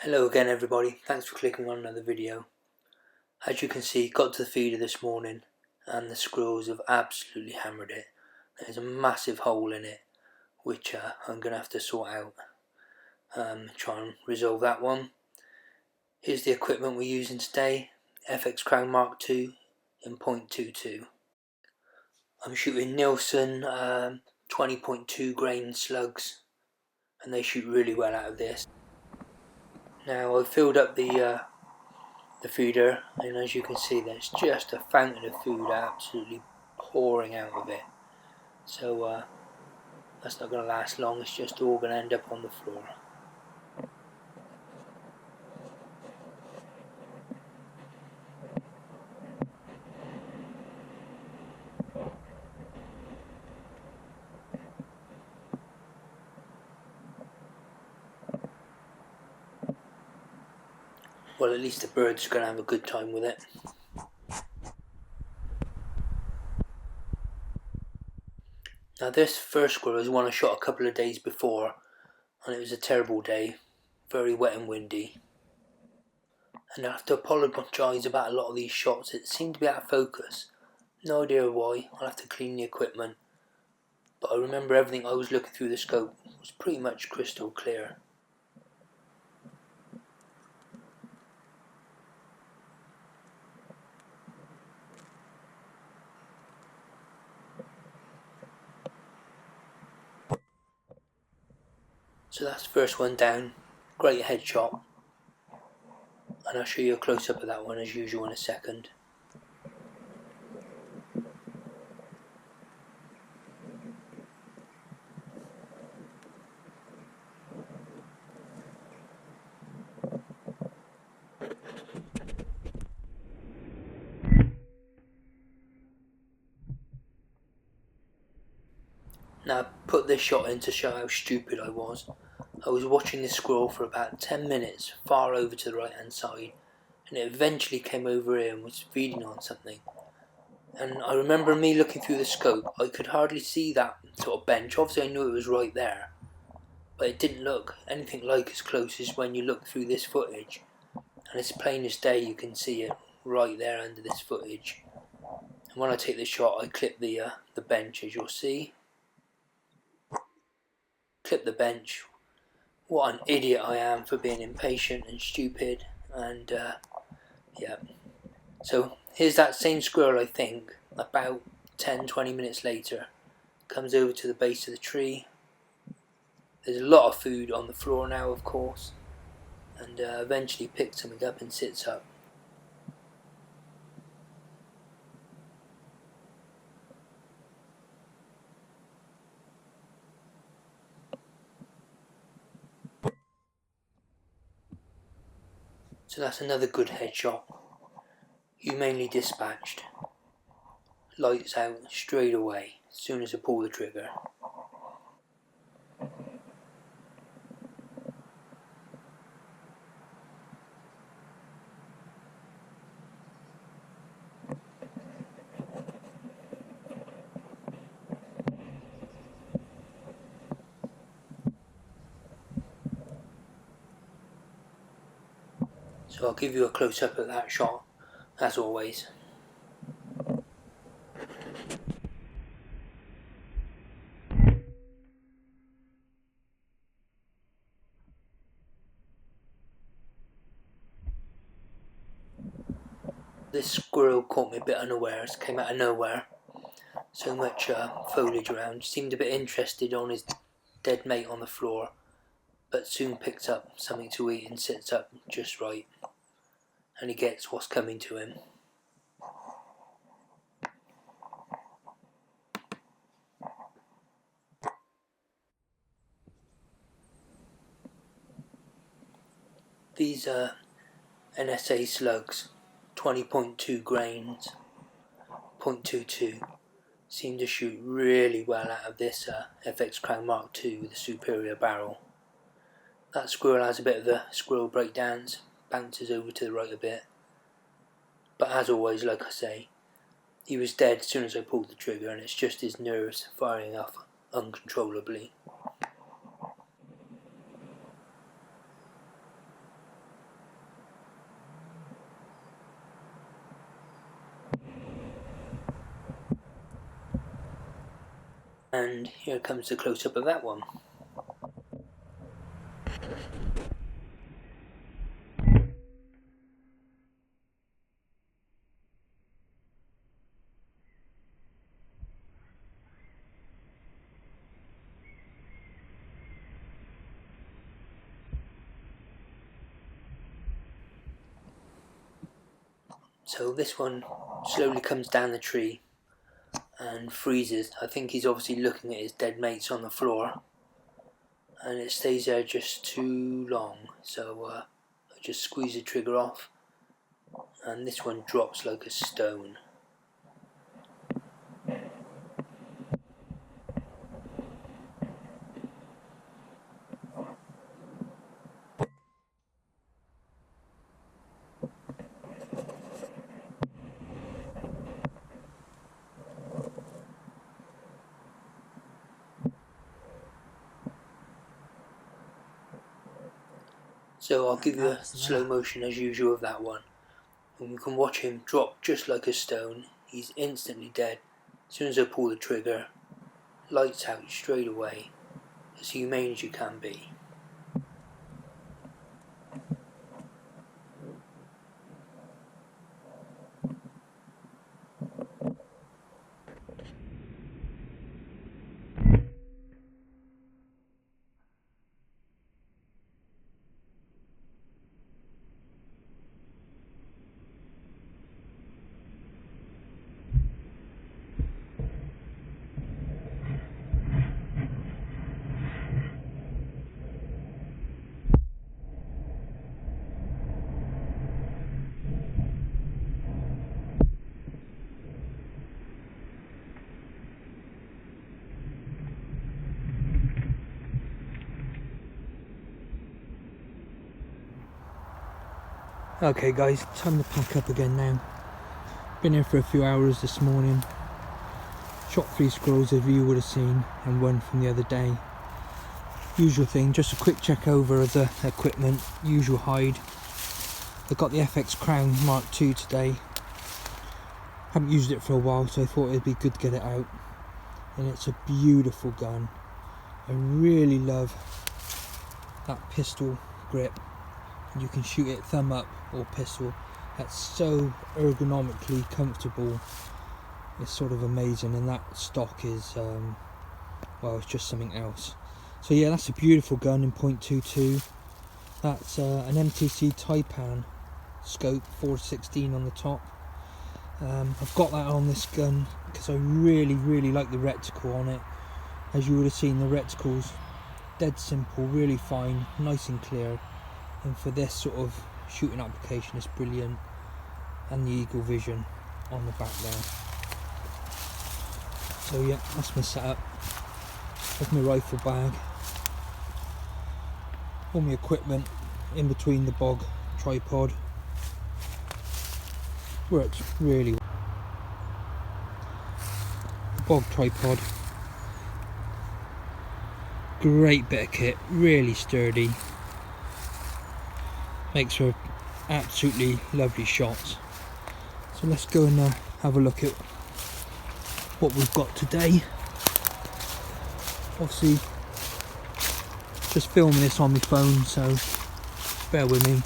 Hello again everybody, thanks for clicking on another video. As you can see, got to the feeder this morning and the squirrels have absolutely hammered it. There's a massive hole in it which I'm going to have to sort out, try and resolve that one. Here's the equipment we're using today, FX Crown MKII in 0.22. I'm shooting Nielsen 20.2 slugs and they shoot really well out of this. Now I've filled up the feeder, and as you can see there's just a fountain of food absolutely pouring out of it, so that's not going to last long. It's just all going to end up on the floor. Well, at least the birds are going to have a good time with it. Now this first squirrel is one I shot a couple of days before, and it was a terrible day, very wet and windy. And I have to apologise about a lot of these shots, it seemed to be out of focus. No idea why, I'll have to clean the equipment. But I remember everything I was looking through the scope was pretty much crystal clear. So that's the first one down, great headshot, and I'll show you a close up of that one as usual in a second. Now I put this shot in to show how stupid I was. I was watching this squirrel for about 10 minutes far over to the right hand side, and it eventually came over here and was feeding on something. And I remember me looking through the scope, I could hardly see that sort of bench. Obviously I knew it was right there, but it didn't look anything like as close as when you look through this footage. And it's plain as day, you can see it right there under this footage. And when I take the shot I clip the bench, as you'll see. Clip the bench. What an idiot I am for being impatient and stupid, and yeah. So here's that same squirrel, I think, about 10-20 minutes later. Comes over to the base of the tree. There's a lot of food on the floor now, of course, and eventually picks something up and sits up. So that's another good headshot. Humanely dispatched. Lights out straight away as soon as I pull the trigger. So I'll give you a close up at that shot, as always. This squirrel caught me a bit unawares, came out of nowhere. So much foliage around, seemed a bit interested on his dead mate on the floor, but soon picks up something to eat and sits up just right. And he gets what's coming to him. These are NSA slugs, 20.2 grains, 0.22, seem to shoot really well out of this FX Crown MKII with a superior barrel. That squirrel has a bit of the squirrel breakdowns, bounces over to the right a bit, but as always, like I say, he was dead as soon as I pulled the trigger, and it's just his nerves firing off uncontrollably. here comes the close-up of that one. So this one slowly comes down the tree and freezes. I think he's obviously looking at his dead mates on the floor, and it stays there just too long. So I just squeeze the trigger off, and this one drops like a stone. So I'll give you a slow motion as usual of that one. And you can watch him drop just like a stone. He's instantly dead. As soon as I pull the trigger, lights out straight away. As humane as you can be. Okay guys, time to pack up again now. Been here for a few hours this morning. Shot 3 squirrels as you would have seen, and 1 from the other day. Usual thing, just a quick check over of the equipment, usual hide. I got the FX Crown MKII today. Haven't used it for a while, so I thought it'd be good to get it out. And it's a beautiful gun. I really love that pistol grip. You can shoot it thumb up or pistol. That's so ergonomically comfortable. It's sort of amazing, and that stock is well, it's just something else. So yeah, that's a beautiful gun in .22. That's an MTC Taipan scope, 416 on the top. I've got that on this gun because I really like the reticle on it. As you would have seen, the reticle's dead simple, really fine, nice and clear. And for this sort of shooting application, it's brilliant. And the eagle vision on the back there. So yeah, that's my setup. That's my rifle bag. All my equipment in between the Bog tripod. Works really well. The Bog tripod. Great bit of kit, really sturdy. Makes for absolutely lovely shots. So let's go and have a look at what we've got today. Obviously just filming this on my phone, so bear with me.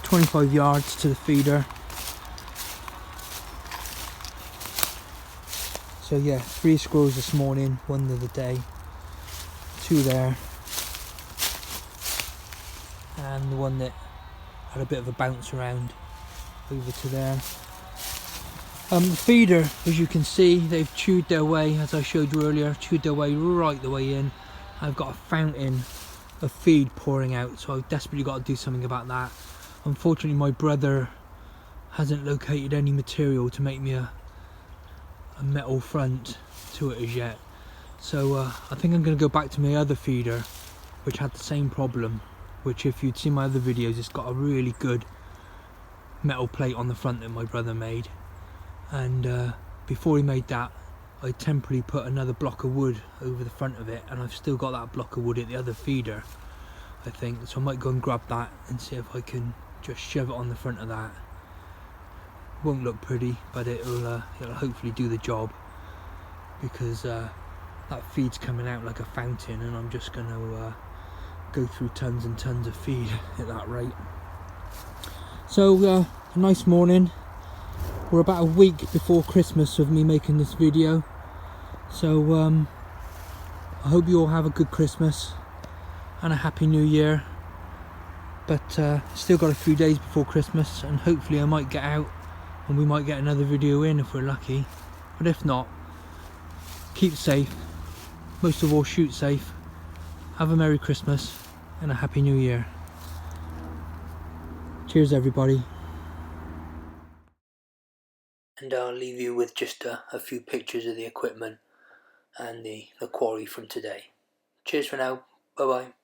25 yards to the feeder. So yeah, 3 squirrels this morning, 1 the other day, 2 there. And the one that had a bit of a bounce around over to there. The feeder, as you can see, they've chewed their way, as I showed you earlier, chewed their way right the way in. I've got a fountain of feed pouring out, so I've desperately got to do something about that. Unfortunately, my brother hasn't located any material to make me a metal front to it as yet. So I think I'm going to go back to my other feeder, which had the same problem. Which, if you'd seen my other videos, it's got a really good metal plate on the front that my brother made. And before he made that, I temporarily put another block of wood over the front of it, and I've still got that block of wood at the other feeder, I think. So I might go and grab that and see if I can just shove it on the front of that. Won't look pretty, but it'll hopefully do the job. because that feed's coming out like a fountain, and I'm just going to go through tons and tons of feed at that rate. So a nice morning. We're about a week before Christmas of me making this video, so I hope you all have a good Christmas and a happy new year. But still got a few days before Christmas, and hopefully I might get out and we might get another video in if we're lucky. But if not, keep safe, most of all shoot safe, have a Merry Christmas and a Happy New Year. Cheers everybody. And I'll leave you with just a few pictures of the equipment and the quarry from today. Cheers for now, bye bye.